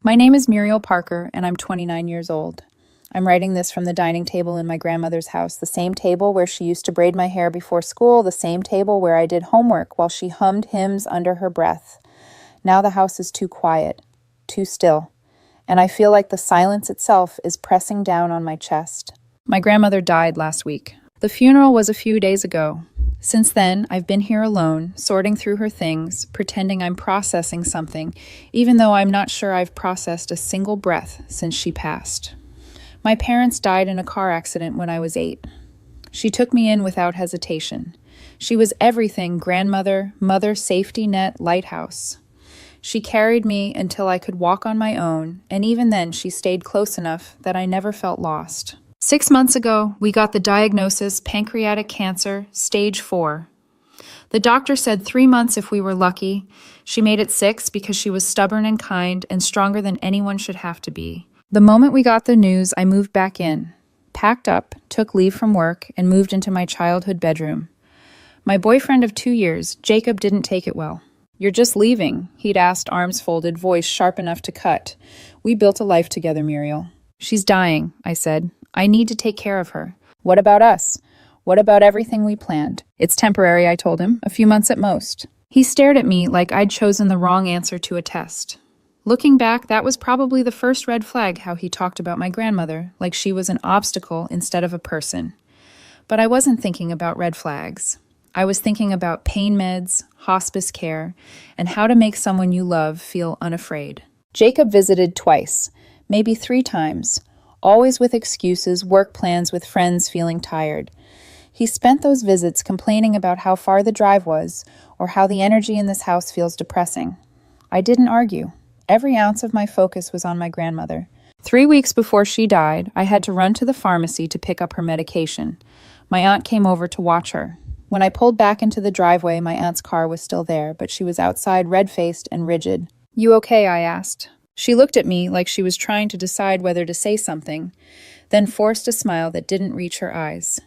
My name is Muriel Parker, and I'm 29 years old. I'm writing this from the dining table in my grandmother's house, the same table where she used to braid my hair before school, the same table where I did homework while she hummed hymns under her breath. Now the house is too quiet, too still, and I feel like the silence itself is pressing down on my chest. My grandmother died last week. The funeral was a few days ago. Since then, I've been here alone, sorting through her things, pretending I'm processing something, even though I'm not sure I've processed a single breath since she passed. My parents died in a car accident when I was 8. She took me in without hesitation. She was everything: grandmother, mother, safety net, lighthouse. She carried me until I could walk on my own, and even then she stayed close enough that I never felt lost. 6 months ago, we got the diagnosis: pancreatic cancer, stage 4. The doctor said 3 months if we were lucky. She made it 6 because she was stubborn and kind and stronger than anyone should have to be. The moment we got the news, I moved back in, packed up, took leave from work, and moved into my childhood bedroom. My boyfriend of 2 years, Jacob, didn't take it well. "You're just leaving?" he'd asked, arms folded, voice sharp enough to cut. "We built a life together, Muriel." "She's dying," I said. "I need to take care of her." "What about us? What about everything we planned?" "It's temporary," I told him. "A few months at most." He stared at me like I'd chosen the wrong answer to a test. Looking back, that was probably the first red flag, how he talked about my grandmother, like she was an obstacle instead of a person. But I wasn't thinking about red flags. I was thinking about pain meds, hospice care, and how to make someone you love feel unafraid. Jacob visited twice, maybe 3 times, always with excuses, work plans, with friends, feeling tired. He spent those visits complaining about how far the drive was, or how the energy in this house feels depressing. I didn't argue. Every ounce of my focus was on my grandmother. 3 weeks before she died, I had to run to the pharmacy to pick up her medication. My aunt came over to watch her. When I pulled back into the driveway, my aunt's car was still there, but she was outside, red-faced and rigid. "You okay?" I asked. She looked at me like she was trying to decide whether to say something, then forced a smile that didn't reach her eyes.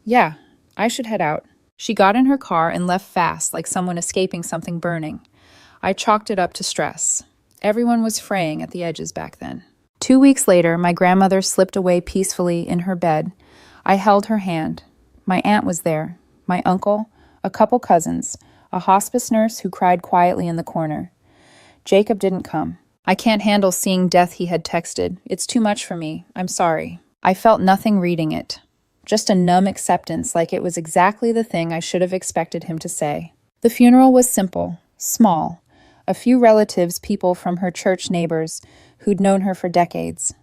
"Yeah, I should head out." She got in her car and left fast, like someone escaping something burning. I chalked it up to stress. Everyone was fraying at the edges back then. 2 weeks later, my grandmother slipped away peacefully in her bed. I held her hand. My aunt was there, my uncle, a couple cousins, a hospice nurse who cried quietly in the corner. Jacob didn't come. "I can't handle seeing death," he had texted. "It's too much for me. I'm sorry." I felt nothing reading it. Just a numb acceptance, like it was exactly the thing I should have expected him to say. The funeral was simple, small. A few relatives, people from her church, neighbors who'd known her for decades.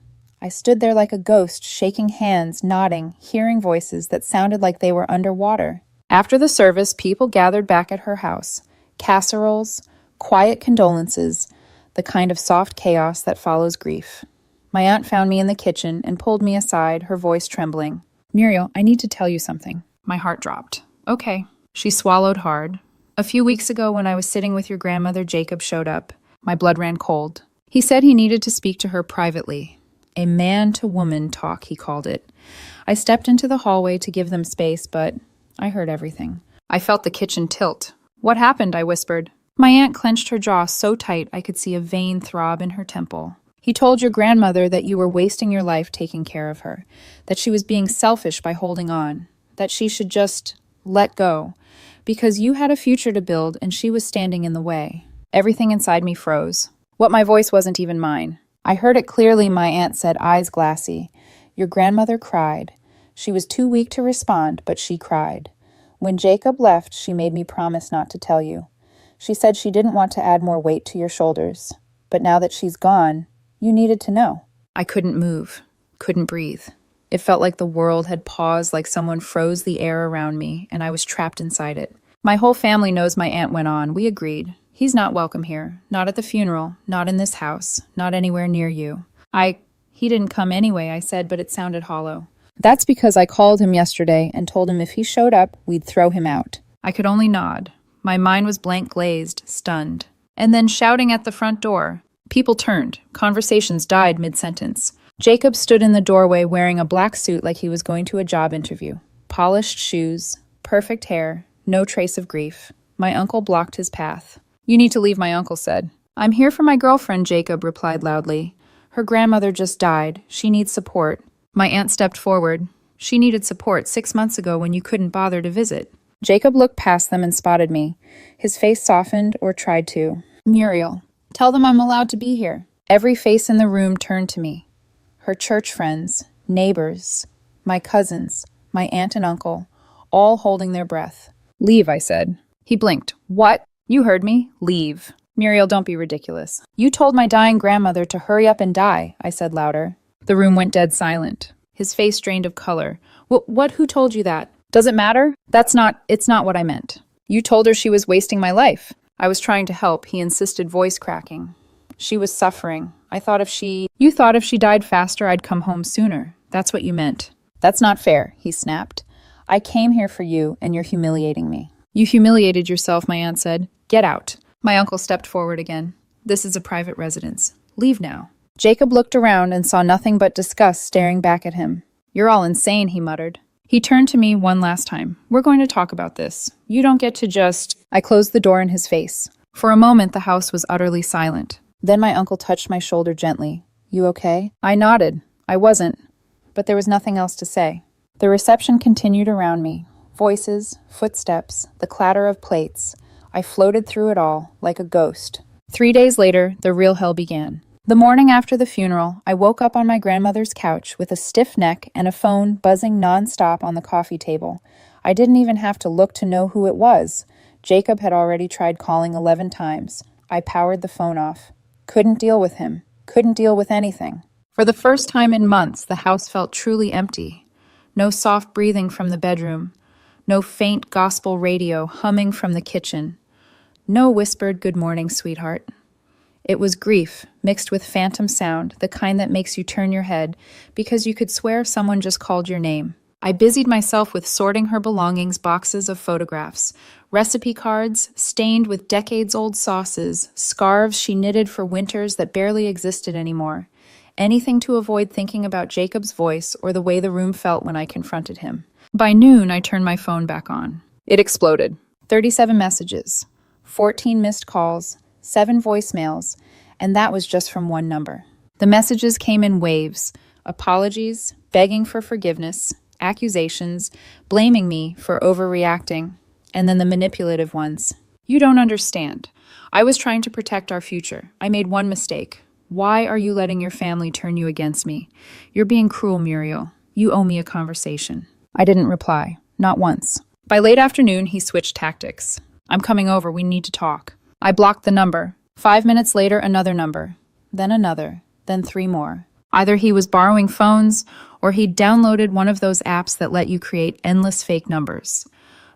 I stood there like a ghost, shaking hands, nodding, hearing voices that sounded like they were underwater. After the service, people gathered back at her house. Casseroles, quiet condolences, the kind of soft chaos that follows grief. My aunt found me in the kitchen and pulled me aside, her voice trembling. "Muriel, I need to tell you something." My heart dropped. "Okay." She swallowed hard. "A few weeks ago, when I was sitting with your grandmother, Jacob showed up." My blood ran cold. He said he needed to speak to her privately. A man-to-woman talk, he called it. I stepped into the hallway to give them space, but I heard everything. I felt the kitchen tilt. "What happened?" I whispered. My aunt clenched her jaw so tight I could see a vein throb in her temple. "He told your grandmother that you were wasting your life taking care of her, that she was being selfish by holding on, that she should just let go, because you had a future to build and she was standing in the way." Everything inside me froze. What my voice wasn't even mine. I heard it clearly, my aunt said, eyes glassy. "Your grandmother cried. She was too weak to respond, but she cried. When Jacob left, she made me promise not to tell you. She said she didn't want to add more weight to your shoulders. But now that she's gone, you needed to know." I couldn't move, couldn't breathe. It felt like the world had paused, like someone froze the air around me, and I was trapped inside it. "My whole family knows," my aunt went on. "We agreed. He's not welcome here. Not at the funeral. Not in this house. Not anywhere near you." He didn't come anyway," I said, but it sounded hollow. "That's because I called him yesterday and told him if he showed up, we'd throw him out." I could only nod. My mind was blank glazed, stunned. And then shouting at the front door. People turned. Conversations died mid-sentence. Jacob stood in the doorway wearing a black suit like he was going to a job interview. Polished shoes, perfect hair, no trace of grief. My uncle blocked his path. "You need to leave," my uncle said. I'm here for my girlfriend, Jacob replied loudly. Her grandmother just died. She needs support. My aunt stepped forward. She needed support 6 months ago when you couldn't bother to visit. Jacob looked past them and spotted me. His face softened, or tried to. Muriel, tell them I'm allowed to be here. Every face in the room turned to me. Her church friends, neighbors, my cousins, my aunt and uncle, all holding their breath. Leave, I said. He blinked. What? You heard me. Leave. Muriel, don't be ridiculous. You told my dying grandmother to hurry up and die, I said louder. The room went dead silent. His face drained of color. Who told you that? Does it matter? It's not what I meant. You told her she was wasting my life. I was trying to help, he insisted, voice cracking. She was suffering. You thought if she died faster, I'd come home sooner. That's what you meant. That's not fair, he snapped. I came here for you, and you're humiliating me. You humiliated yourself, my aunt said. Get out. My uncle stepped forward again. This is a private residence. Leave now. Jacob looked around and saw nothing but disgust staring back at him. You're all insane, he muttered. He turned to me one last time. We're going to talk about this. You don't get to just... I closed the door in his face. For a moment, the house was utterly silent. Then my uncle touched my shoulder gently. You okay? I nodded. I wasn't. But there was nothing else to say. The reception continued around me. Voices, footsteps, the clatter of plates. I floated through it all, like a ghost. 3 days later, the real hell began. The morning after the funeral, I woke up on my grandmother's couch with a stiff neck and a phone buzzing nonstop on the coffee table. I didn't even have to look to know who it was. Jacob had already tried calling 11 times. I powered the phone off. Couldn't deal with him. Couldn't deal with anything. For the first time in months, the house felt truly empty. No soft breathing from the bedroom. No faint gospel radio humming from the kitchen. No whispered good morning, sweetheart. It was grief, mixed with phantom sound, the kind that makes you turn your head, because you could swear someone just called your name. I busied myself with sorting her belongings, boxes of photographs, recipe cards, stained with decades-old sauces, scarves she knitted for winters that barely existed anymore. Anything to avoid thinking about Jacob's voice or the way the room felt when I confronted him. By noon, I turned my phone back on. It exploded. 37 messages, 14 missed calls, 7 voicemails, and that was just from one number. The messages came in waves, apologies, begging for forgiveness, accusations, blaming me for overreacting, and then the manipulative ones. You don't understand. I was trying to protect our future. I made one mistake. Why are you letting your family turn you against me? You're being cruel, Muriel. You owe me a conversation. I didn't reply. Not once. By late afternoon, he switched tactics. I'm coming over. We need to talk. I blocked the number. 5 minutes later, another number. Then another. Then 3 more. Either he was borrowing phones, or he'd downloaded one of those apps that let you create endless fake numbers.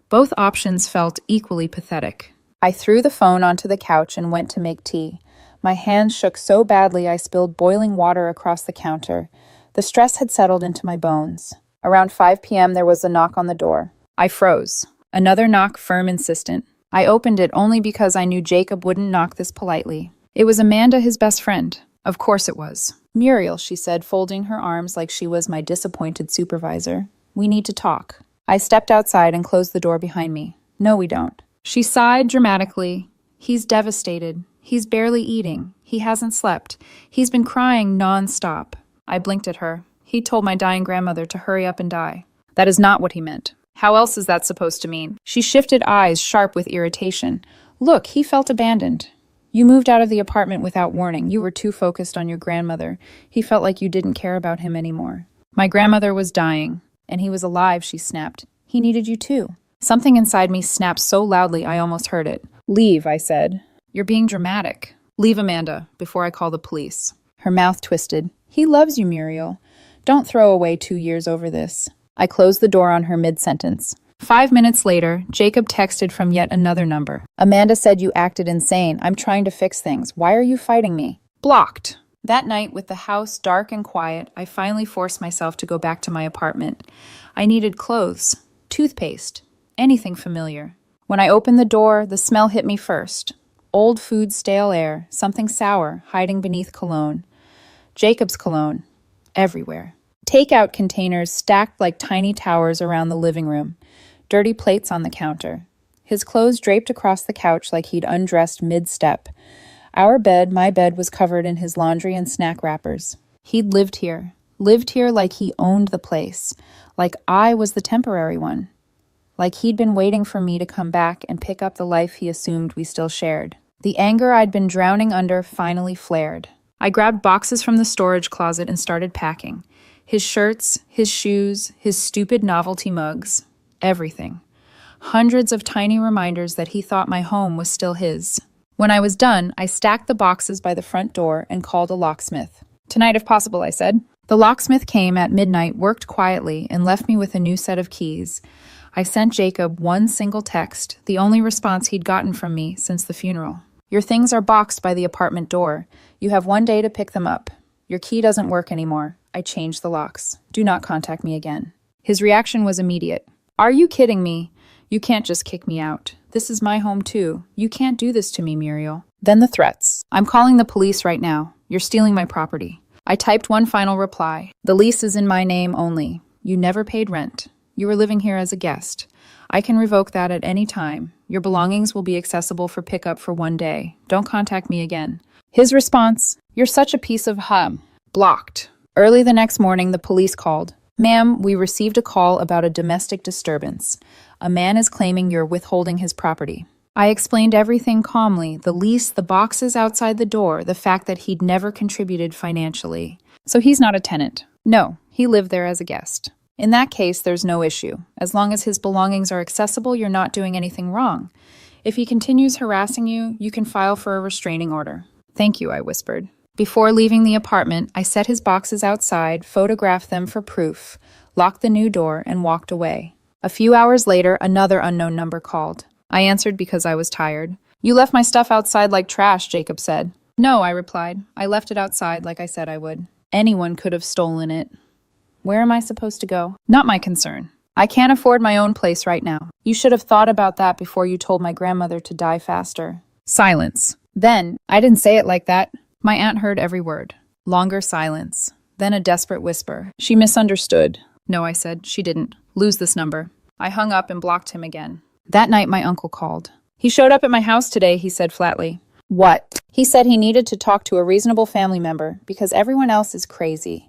Both options felt equally pathetic. I threw the phone onto the couch and went to make tea. My hands shook so badly I spilled boiling water across the counter. The stress had settled into my bones. Around 5 p.m., there was a knock on the door. I froze. Another knock, firm, insistent. I opened it only because I knew Jacob wouldn't knock this politely. It was Amanda, his best friend. Of course it was. Muriel, she said, folding her arms like she was my disappointed supervisor. We need to talk. I stepped outside and closed the door behind me. No, we don't. She sighed dramatically. He's devastated. He's barely eating. He hasn't slept. He's been crying non-stop. I blinked at her. He told my dying grandmother to hurry up and die. That is not what he meant. How else is that supposed to mean? She shifted eyes, sharp with irritation. Look, he felt abandoned. You moved out of the apartment without warning. You were too focused on your grandmother. He felt like you didn't care about him anymore. My grandmother was dying, and he was alive, she snapped. He needed you too. Something inside me snapped so loudly I almost heard it. Leave, I said. You're being dramatic. Leave, Amanda, before I call the police. Her mouth twisted. He loves you, Muriel. Don't throw away 2 years over this. I closed the door on her mid-sentence. 5 minutes later, Jacob texted from yet another number. Amanda said you acted insane. I'm trying to fix things. Why are you fighting me? Blocked. That night, with the house dark and quiet, I finally forced myself to go back to my apartment. I needed clothes, toothpaste, anything familiar. When I opened the door, the smell hit me first. Old food, stale air, something sour hiding beneath cologne. Jacob's cologne. Everywhere. Takeout containers stacked like tiny towers around the living room. Dirty plates on the counter. His clothes draped across the couch like he'd undressed mid-step. My bed was covered in his laundry and snack wrappers. He'd lived here like he owned the place, like I was the temporary one, like he'd been waiting for me to come back and pick up the life he assumed we still shared. The anger I'd been drowning under finally flared. I grabbed boxes from the storage closet and started packing. His shirts, his shoes, his stupid novelty mugs, everything. Hundreds of tiny reminders that he thought my home was still his. When I was done, I stacked the boxes by the front door and called a locksmith. "Tonight, if possible," I said. The locksmith came at midnight, worked quietly, and left me with a new set of keys. I sent Jacob one single text, the only response he'd gotten from me since the funeral. "Your things are boxed by the apartment door. You have 1 day to pick them up. Your key doesn't work anymore. I changed the locks. Do not contact me again." His reaction was immediate. "Are you kidding me? You can't just kick me out. This is my home too. You can't do this to me, Muriel." Then the threats. "I'm calling the police right now. You're stealing my property." I typed one final reply. "The lease is in my name only. You never paid rent. You were living here as a guest. I can revoke that at any time. Your belongings will be accessible for pickup for 1 day. Don't contact me again." His response, "You're such a piece of hum." Blocked. Early the next morning, the police called. "Ma'am, we received a call about a domestic disturbance. A man is claiming you're withholding his property." I explained everything calmly, the lease, the boxes outside the door, the fact that he'd never contributed financially. "So he's not a tenant?" "No, he lived there as a guest." "In that case, there's no issue. As long as his belongings are accessible, you're not doing anything wrong. If he continues harassing you, you can file for a restraining order." "Thank you," I whispered. Before leaving the apartment, I set his boxes outside, photographed them for proof, locked the new door, and walked away. A few hours later, another unknown number called. I answered because I was tired. "You left my stuff outside like trash," Jacob said. "No," I replied. "I left it outside like I said I would. Anyone could have stolen it." Where am I supposed to go? Not my concern. I can't afford my own place right now. You should have thought about that before you told my grandmother to die faster. Silence. Then, I didn't say it like that. My aunt heard every word. Longer silence. Then a desperate whisper. "She misunderstood." "No," I said. "She didn't. Lose this number." I hung up and blocked him again. That night, my uncle called. "He showed up at my house today," he said flatly. "What?" "He said he needed to talk to a reasonable family member because everyone else is crazy."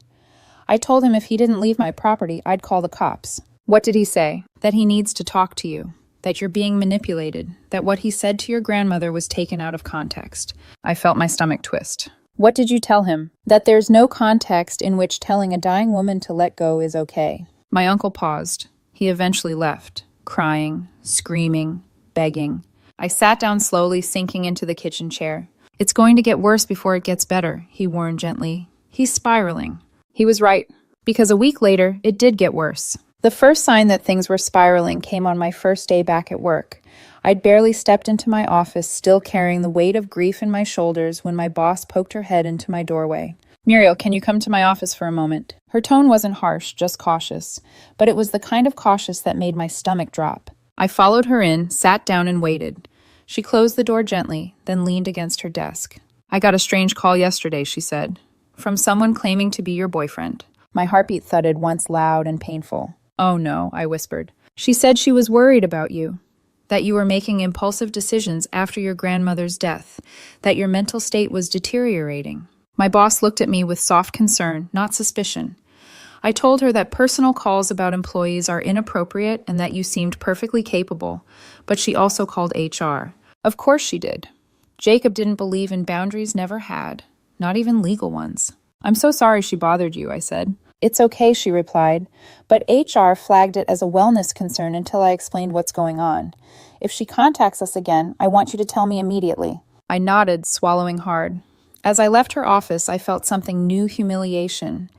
I told him if he didn't leave my property, I'd call the cops. "What did he say?" "That he needs to talk to you. That you're being manipulated. That what he said to your grandmother was taken out of context." I felt my stomach twist. "What did you tell him?" "That there's no context in which telling a dying woman to let go is okay." My uncle paused. He eventually left, crying, screaming, begging. I sat down slowly, sinking into the kitchen chair. "It's going to get worse before it gets better," he warned gently. "He's spiraling." He was right, because a week later, it did get worse. The first sign that things were spiraling came on my first day back at work. I'd barely stepped into my office, still carrying the weight of grief in my shoulders, when my boss poked her head into my doorway. "Muriel, can you come to my office for a moment?" Her tone wasn't harsh, just cautious, but it was the kind of cautious that made my stomach drop. I followed her in, sat down, and waited. She closed the door gently, then leaned against her desk. "I got a strange call yesterday," she said. "From someone claiming to be your boyfriend." My heartbeat thudded, once loud and painful. "Oh no," I whispered. "She said she was worried about you. That you were making impulsive decisions after your grandmother's death. That your mental state was deteriorating." My boss looked at me with soft concern, not suspicion. I told her that personal calls about employees are inappropriate and that you seemed perfectly capable, but she also called HR. Of course she did. Jacob didn't believe in boundaries, never had, not even legal ones. "I'm so sorry she bothered you," I said. "It's okay," she replied, "but HR flagged it as a wellness concern until I explained what's going on. If she contacts us again, I want you to tell me immediately." I nodded, swallowing hard. As I left her office, I felt something new: humiliation.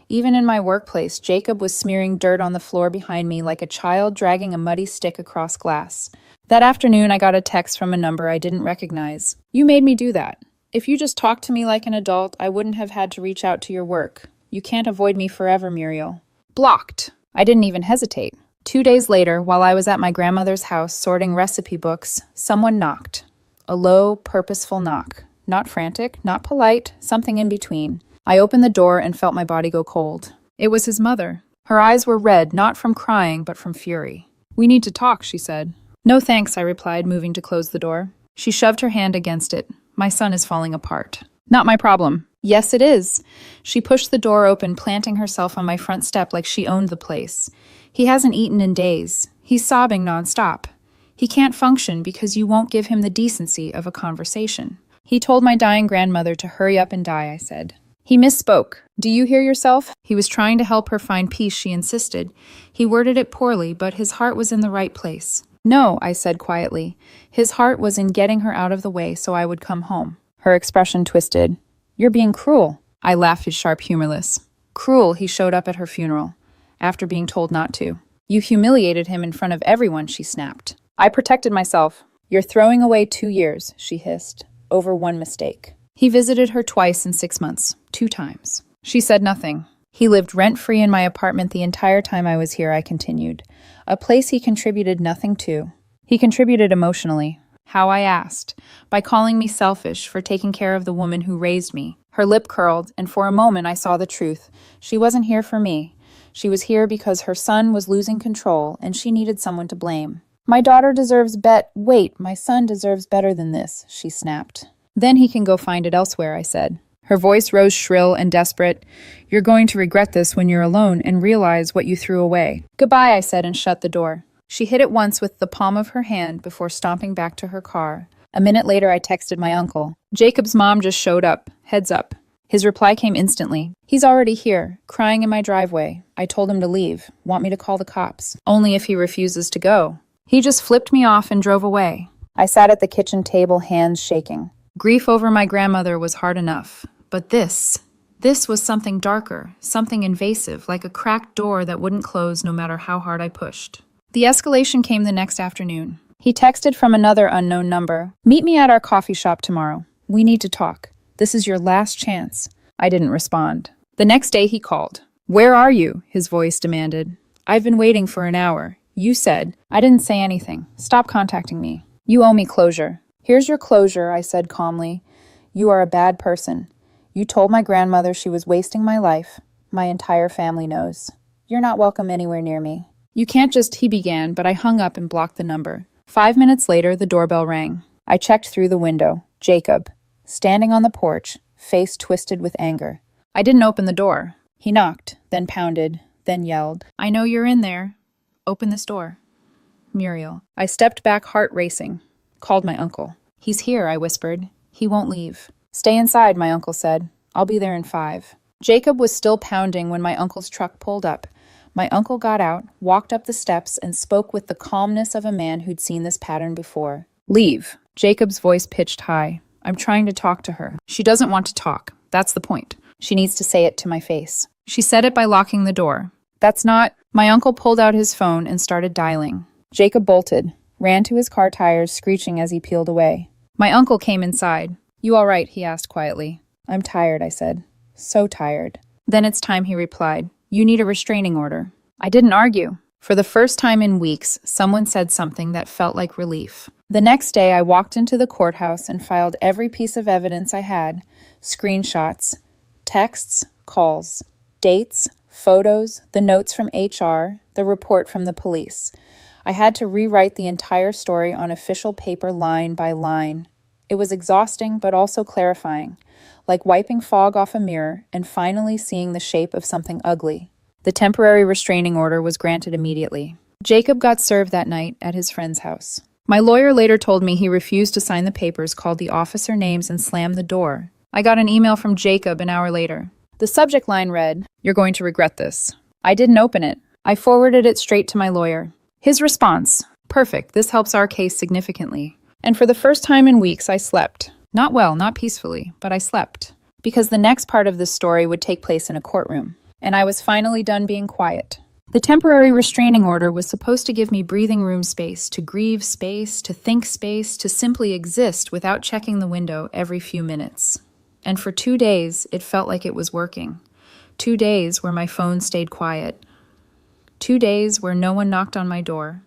Even in my workplace, Jacob was smearing dirt on the floor behind me like a child dragging a muddy stick across glass. That afternoon, I got a text from a number I didn't recognize. "You made me do that. If you just talked to me like an adult, I wouldn't have had to reach out to your work. You can't avoid me forever, Muriel." Blocked. I didn't even hesitate. 2 days later, while I was at my grandmother's house sorting recipe books, someone knocked. A low, purposeful knock. Not frantic, not polite, something in between. I opened the door and felt my body go cold. It was his mother. Her eyes were red, not from crying, but from fury. "We need to talk," she said. "No thanks," I replied, moving to close the door. She shoved her hand against it. My son is falling apart. Not my problem. Yes, it is. She pushed the door open, planting herself on my front step like she owned the place. He hasn't eaten in days. He's sobbing nonstop. He can't function because you won't give him the decency of a conversation. He told my dying grandmother to hurry up and die, I said. He misspoke. Do you hear yourself? He was trying to help her find peace, she insisted. He worded it poorly, but his heart was in the right place. No, I said quietly. His heart was in getting her out of the way so I would come home. Her expression twisted. You're being cruel. I laughed his sharp humorless. Cruel, he showed up at her funeral, after being told not to. You humiliated him in front of everyone, she snapped. I protected myself. You're throwing away 2 years, she hissed, over one mistake. He visited her twice in 6 months, 2 times. She said nothing. He lived rent-free in my apartment the entire time I was here, I continued. A place he contributed nothing to. He contributed emotionally. How, I asked. By calling me selfish for taking care of the woman who raised me. Her lip curled, and for a moment I saw the truth. She wasn't here for me. She was here because her son was losing control, and she needed someone to blame. My daughter deserves Wait, my son deserves better than this, she snapped. Then he can go find it elsewhere, I said. Her voice rose shrill and desperate. You're going to regret this when you're alone and realize what you threw away. Goodbye, I said and shut the door. She hit it once with the palm of her hand before stomping back to her car. A minute later, I texted my uncle. Jacob's mom just showed up. Heads up. His reply came instantly. He's already here, crying in my driveway. I told him to leave. Want me to call the cops? Only if he refuses to go. He just flipped me off and drove away. I sat at the kitchen table, hands shaking. Grief over my grandmother was hard enough. But this was something darker, something invasive, like a cracked door that wouldn't close no matter how hard I pushed. The escalation came the next afternoon. He texted from another unknown number. Meet me at our coffee shop tomorrow. We need to talk. This is your last chance. I didn't respond. The next day he called. Where are you? His voice demanded. I've been waiting for an hour. You said. I didn't say anything. Stop contacting me. You owe me closure. Here's your closure, I said calmly. You are a bad person. You told my grandmother she was wasting my life. My entire family knows. You're not welcome anywhere near me. You can't just, he began, but I hung up and blocked the number. 5 minutes later, the doorbell rang. I checked through the window. Jacob, standing on the porch, face twisted with anger. I didn't open the door. He knocked, then pounded, then yelled. I know you're in there. Open this door. Muriel. I stepped back, heart racing. Called my uncle. He's here, I whispered. He won't leave. Stay inside, my uncle said. I'll be there in 5. Jacob was still pounding when my uncle's truck pulled up. My uncle got out, walked up the steps, and spoke with the calmness of a man who'd seen this pattern before. Leave. Jacob's voice pitched high. I'm trying to talk to her. She doesn't want to talk. That's the point. She needs to say it to my face. She said it by locking the door. That's not... My uncle pulled out his phone and started dialing. Jacob bolted, ran to his car tires, screeching as he peeled away. My uncle came inside. You all right? He asked quietly. I'm tired, I said. So tired. Then it's time, he replied. You need a restraining order. I didn't argue. For the first time in weeks, someone said something that felt like relief. The next day, I walked into the courthouse and filed every piece of evidence I had. Screenshots, texts, calls, dates, photos, the notes from HR, the report from the police. I had to rewrite the entire story on official paper line by line. It was exhausting, but also clarifying, like wiping fog off a mirror and finally seeing the shape of something ugly. The temporary restraining order was granted immediately. Jacob got served that night at his friend's house. My lawyer later told me he refused to sign the papers, called the officer names, and slammed the door. I got an email from Jacob an hour later. The subject line read, "You're going to regret this." I didn't open it. I forwarded it straight to my lawyer. His response, "Perfect, this helps our case significantly." And for the first time in weeks, I slept. Not well, not peacefully, but I slept. Because the next part of this story would take place in a courtroom. And I was finally done being quiet. The temporary restraining order was supposed to give me breathing room space, to grieve space, to think space, to simply exist without checking the window every few minutes. And for 2 days, it felt like it was working. 2 days where my phone stayed quiet. 2 days where no one knocked on my door.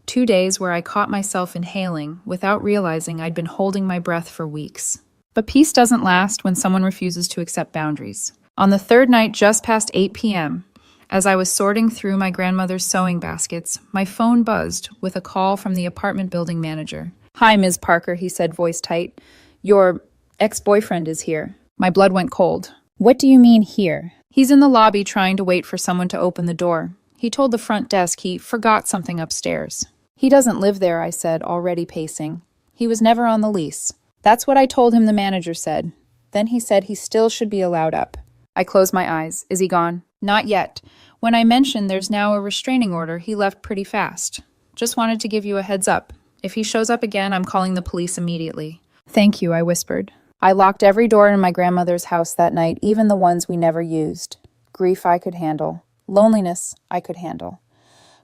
2 days where I caught myself inhaling without realizing I'd been holding my breath for weeks. But peace doesn't last when someone refuses to accept boundaries. On the third night, just past 8 p.m., as I was sorting through my grandmother's sewing baskets, my phone buzzed with a call from the apartment building manager. "Hi, Ms. Parker," he said, voice tight. Your ex-boyfriend is here. My blood went cold. What do you mean here? He's in the lobby trying to wait for someone to open the door. He told the front desk he forgot something upstairs. He doesn't live there, I said, already pacing. He was never on the lease. That's what I told him, the manager said. Then he said he still should be allowed up. I closed my eyes. Is he gone? Not yet. When I mentioned there's now a restraining order, he left pretty fast. Just wanted to give you a heads up. If he shows up again, I'm calling the police immediately. Thank you, I whispered. I locked every door in my grandmother's house that night, even the ones we never used. Grief I could handle. Loneliness I could handle.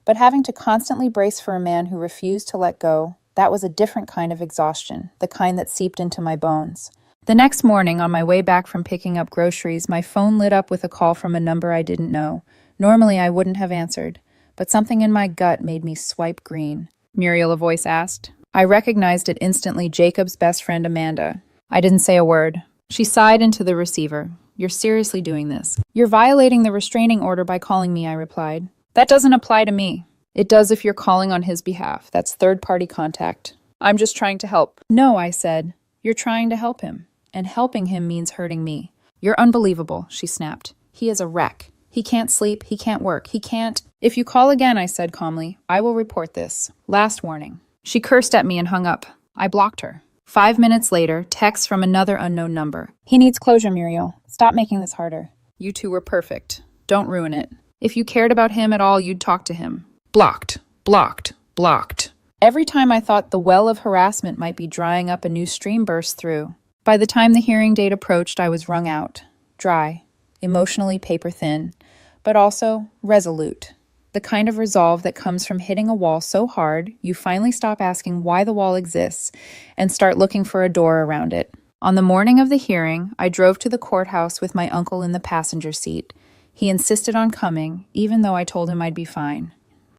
But having to constantly brace for a man who refused to let go, that was a different kind of exhaustion, the kind that seeped into my bones. The next morning, on my way back from picking up groceries, my phone lit up with a call from a number I didn't know. Normally, I wouldn't have answered, but something in my gut made me swipe green. Muriel, a voice asked. I recognized it instantly, Jacob's best friend Amanda. I didn't say a word. She sighed into the receiver. You're seriously doing this. You're violating the restraining order by calling me, I replied. That doesn't apply to me. It does if you're calling on his behalf. That's third-party contact. I'm just trying to help. No, I said. You're trying to help him. And helping him means hurting me. You're unbelievable, she snapped. He is a wreck. He can't sleep. He can't work. He can't. If you call again, I said calmly, I will report this. Last warning. She cursed at me and hung up. I blocked her. 5 minutes later, text from another unknown number. He needs closure, Muriel. Stop making this harder. You two were perfect. Don't ruin it. If you cared about him at all, you'd talk to him. Blocked. Blocked. Blocked. Every time I thought the well of harassment might be drying up, a new stream burst through. By the time the hearing date approached, I was wrung out. Dry. Emotionally paper-thin. But also resolute. The kind of resolve that comes from hitting a wall so hard, you finally stop asking why the wall exists and start looking for a door around it. On the morning of the hearing, I drove to the courthouse with my uncle in the passenger seat. He insisted on coming, even though I told him I'd be fine.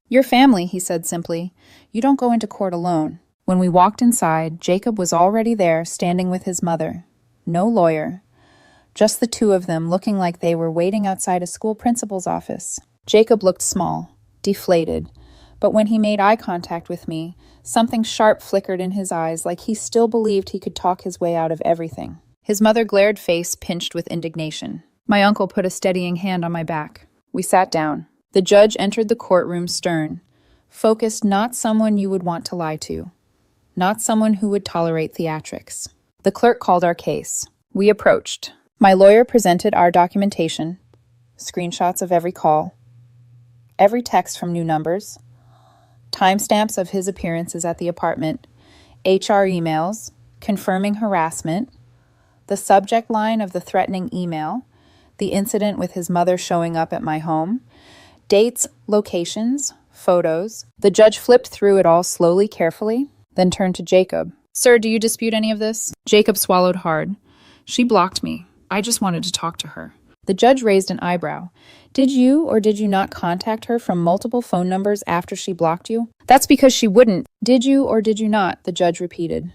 Your family, he said simply. You don't go into court alone. When we walked inside, Jacob was already there, standing with his mother. No lawyer. Just the two of them, looking like they were waiting outside a school principal's office. Jacob looked small, deflated, but when he made eye contact with me, something sharp flickered in his eyes, like he still believed he could talk his way out of everything. His mother glared, face pinched with indignation. My uncle put a steadying hand on my back. We sat down. The judge entered the courtroom stern, focused, not someone you would want to lie to, not someone who would tolerate theatrics. The clerk called our case. We approached. My lawyer presented our documentation, screenshots of every call, every text from new numbers, timestamps of his appearances at the apartment, HR emails, confirming harassment, the subject line of the threatening email, the incident with his mother showing up at my home, dates, locations, photos. The judge flipped through it all slowly, carefully, then turned to Jacob. Sir, do you dispute any of this? Jacob swallowed hard. She blocked me. I just wanted to talk to her. The judge raised an eyebrow. Did you or did you not contact her from multiple phone numbers after she blocked you? That's because she wouldn't. Did you or did you not? The judge repeated.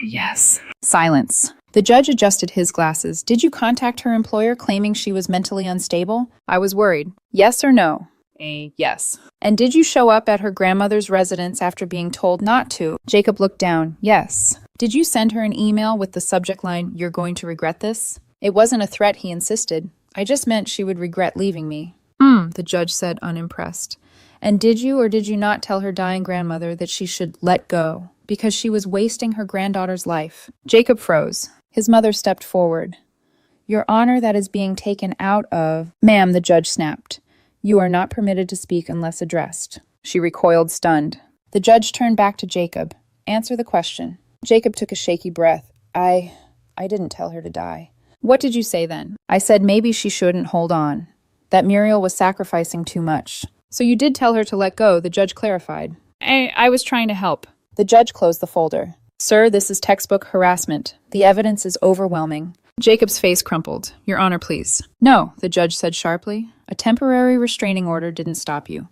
Yes. Silence. The judge adjusted his glasses. Did you contact her employer claiming she was mentally unstable? I was worried. Yes or no? Yes. And did you show up at her grandmother's residence after being told not to? Jacob looked down. Yes. Did you send her an email with the subject line, "You're going to regret this"? It wasn't a threat, he insisted. I just meant she would regret leaving me. The judge said, unimpressed. And did you or did you not tell her dying grandmother that she should let go because she was wasting her granddaughter's life? Jacob froze. His mother stepped forward. Your Honor, that is being taken out of... Ma'am, the judge snapped. You are not permitted to speak unless addressed. She recoiled, stunned. The judge turned back to Jacob. Answer the question. Jacob took a shaky breath. I didn't tell her to die. What did you say then? I said maybe she shouldn't hold on. That Muriel was sacrificing too much. So you did tell her to let go, the judge clarified. I was trying to help. The judge closed the folder. Sir, this is textbook harassment. The evidence is overwhelming. Jacob's face crumpled. Your Honor, please. No, the judge said sharply. A temporary restraining order didn't stop you.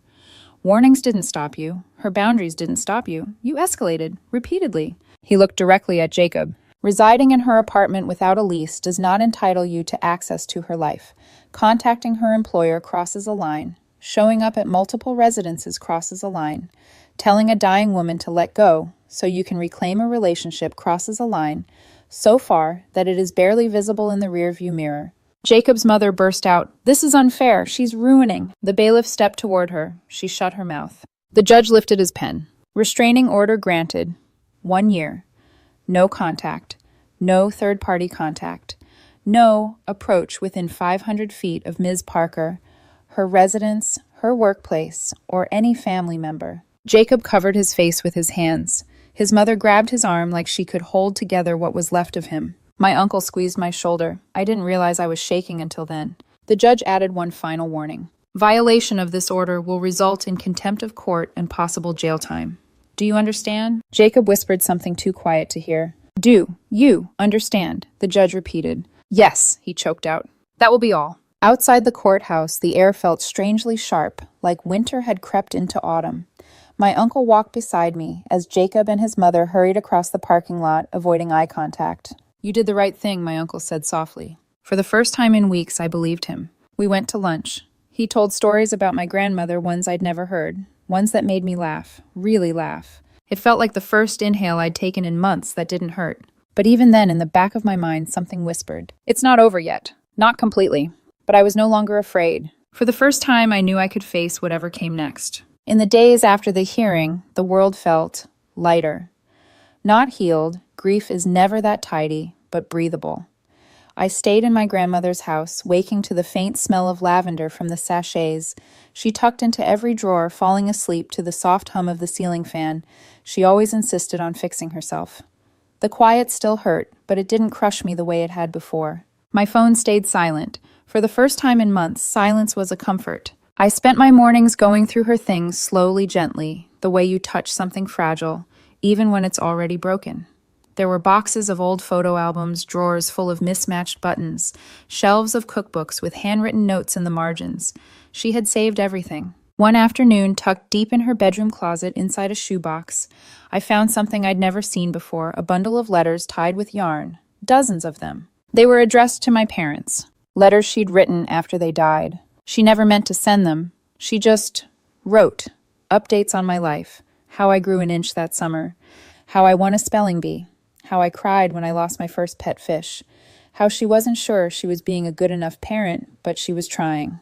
Warnings didn't stop you. Her boundaries didn't stop you. You escalated, repeatedly. He looked directly at Jacob. Residing in her apartment without a lease does not entitle you to access to her life. Contacting her employer crosses a line. Showing up at multiple residences crosses a line. Telling a dying woman to let go so you can reclaim a relationship crosses a line. so far that it is barely visible in the rearview mirror. Jacob's mother burst out, "This is unfair. She's ruining." The bailiff stepped toward her. She shut her mouth. The judge lifted his pen. Restraining order granted. 1 year. No contact. No third-party contact. No approach within 500 feet of Ms. Parker, her residence, her workplace, or any family member. Jacob covered his face with his hands. His mother grabbed his arm like she could hold together what was left of him. My uncle squeezed my shoulder. I didn't realize I was shaking until then. The judge added one final warning. Violation of this order will result in contempt of court and possible jail time. Do you understand? Jacob whispered something too quiet to hear. Do you understand? The judge repeated. Yes, he choked out. That will be all. Outside the courthouse, the air felt strangely sharp, like winter had crept into autumn. My uncle walked beside me as Jacob and his mother hurried across the parking lot, avoiding eye contact. You did the right thing, my uncle said softly. For the first time in weeks, I believed him. We went to lunch. He told stories about my grandmother, ones I'd never heard, ones that made me laugh, really laugh. It felt like the first inhale I'd taken in months that didn't hurt. But even then, in the back of my mind, something whispered. It's not over yet. Not completely. But I was no longer afraid. For the first time, I knew I could face whatever came next. In the days after the hearing, the world felt lighter. Not healed, grief is never that tidy, but breathable. I stayed in my grandmother's house, waking to the faint smell of lavender from the sachets. She tucked into every drawer, falling asleep to the soft hum of the ceiling fan. She always insisted on fixing herself. The quiet still hurt, but it didn't crush me the way it had before. My phone stayed silent. For the first time in months, silence was a comfort. I spent my mornings going through her things slowly, gently, the way you touch something fragile, even when it's already broken. There were boxes of old photo albums, drawers full of mismatched buttons, shelves of cookbooks with handwritten notes in the margins. She had saved everything. One afternoon, tucked deep in her bedroom closet inside a shoebox, I found something I'd never seen before, a bundle of letters tied with yarn. Dozens of them. They were addressed to my parents. Letters she'd written after they died. She never meant to send them. She just wrote. Updates on my life. How I grew an inch that summer. How I won a spelling bee. How I cried when I lost my first pet fish. How she wasn't sure she was being a good enough parent, but she was trying.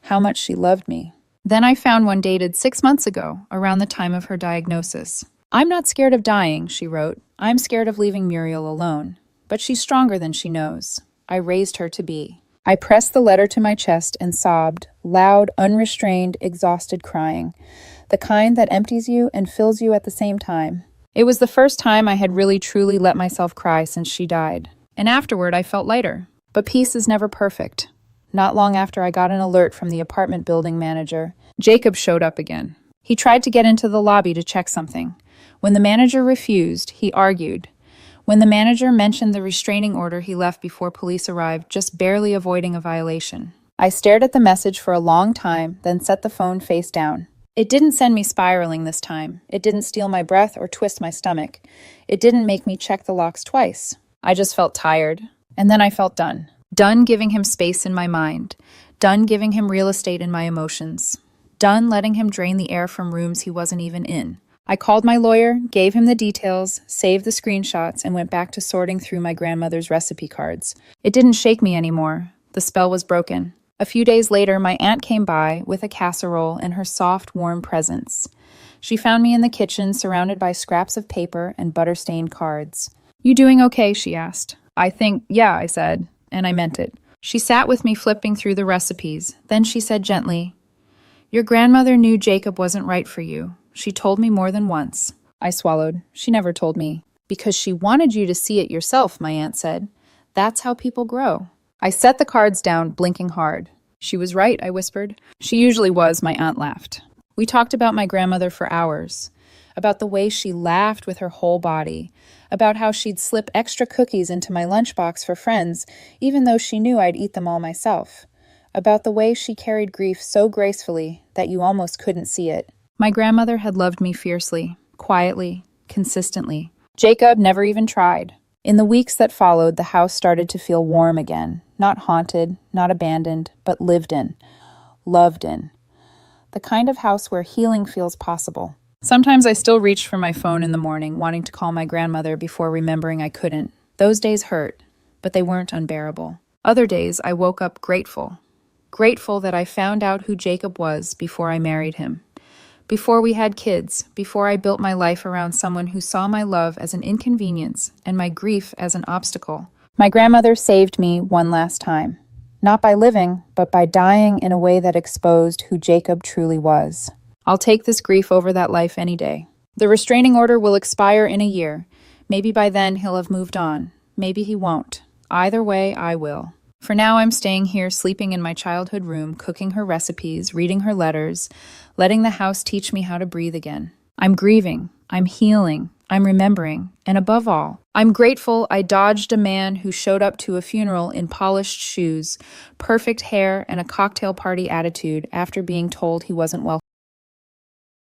How much she loved me. Then I found one dated 6 months ago, around the time of her diagnosis. I'm not scared of dying, she wrote. I'm scared of leaving Muriel alone. But she's stronger than she knows. I raised her to be. I pressed the letter to my chest and sobbed, loud, unrestrained, exhausted crying. The kind that empties you and fills you at the same time. It was the first time I had really truly let myself cry since she died. And afterward, I felt lighter. But peace is never perfect. Not long after I got an alert from the apartment building manager, Jacob showed up again. He tried to get into the lobby to check something. When the manager refused, he argued. When the manager mentioned the restraining order, he left before police arrived, just barely avoiding a violation. I stared at the message for a long time, then set the phone face down. It didn't send me spiraling this time. It didn't steal my breath or twist my stomach. It didn't make me check the locks twice. I just felt tired. And then I felt done. Done giving him space in my mind. Done giving him real estate in my emotions. Done letting him drain the air from rooms he wasn't even in. I called my lawyer, gave him the details, saved the screenshots, and went back to sorting through my grandmother's recipe cards. It didn't shake me anymore. The spell was broken. A few days later, my aunt came by with a casserole and her soft, warm presence. She found me in the kitchen, surrounded by scraps of paper and butter-stained cards. You doing okay? She asked. Yeah, I said, and I meant it. She sat with me flipping through the recipes. Then she said gently, Your grandmother knew Jacob wasn't right for you. She told me more than once. I swallowed. She never told me. Because she wanted you to see it yourself, my aunt said. That's how people grow. I set the cards down, blinking hard. She was right, I whispered. She usually was, my aunt laughed. We talked about my grandmother for hours. About the way she laughed with her whole body. About how she'd slip extra cookies into my lunchbox for friends, even though she knew I'd eat them all myself. About the way she carried grief so gracefully that you almost couldn't see it. My grandmother had loved me fiercely, quietly, consistently. Jacob never even tried. In the weeks that followed, the house started to feel warm again. Not haunted, not abandoned, but lived in. Loved in. The kind of house where healing feels possible. Sometimes I still reached for my phone in the morning, wanting to call my grandmother before remembering I couldn't. Those days hurt, but they weren't unbearable. Other days I woke up grateful. Grateful that I found out who Jacob was before I married him. Before we had kids, before I built my life around someone who saw my love as an inconvenience and my grief as an obstacle. My grandmother saved me one last time. Not by living, but by dying in a way that exposed who Jacob truly was. I'll take this grief over that life any day. The restraining order will expire in a year. Maybe by then he'll have moved on. Maybe he won't. Either way, I will. For now, I'm staying here, sleeping in my childhood room, cooking her recipes, reading her letters, letting the house teach me how to breathe again. I'm grieving. I'm healing. I'm remembering. And above all, I'm grateful I dodged a man who showed up to a funeral in polished shoes, perfect hair, and a cocktail party attitude after being told he wasn't welcome.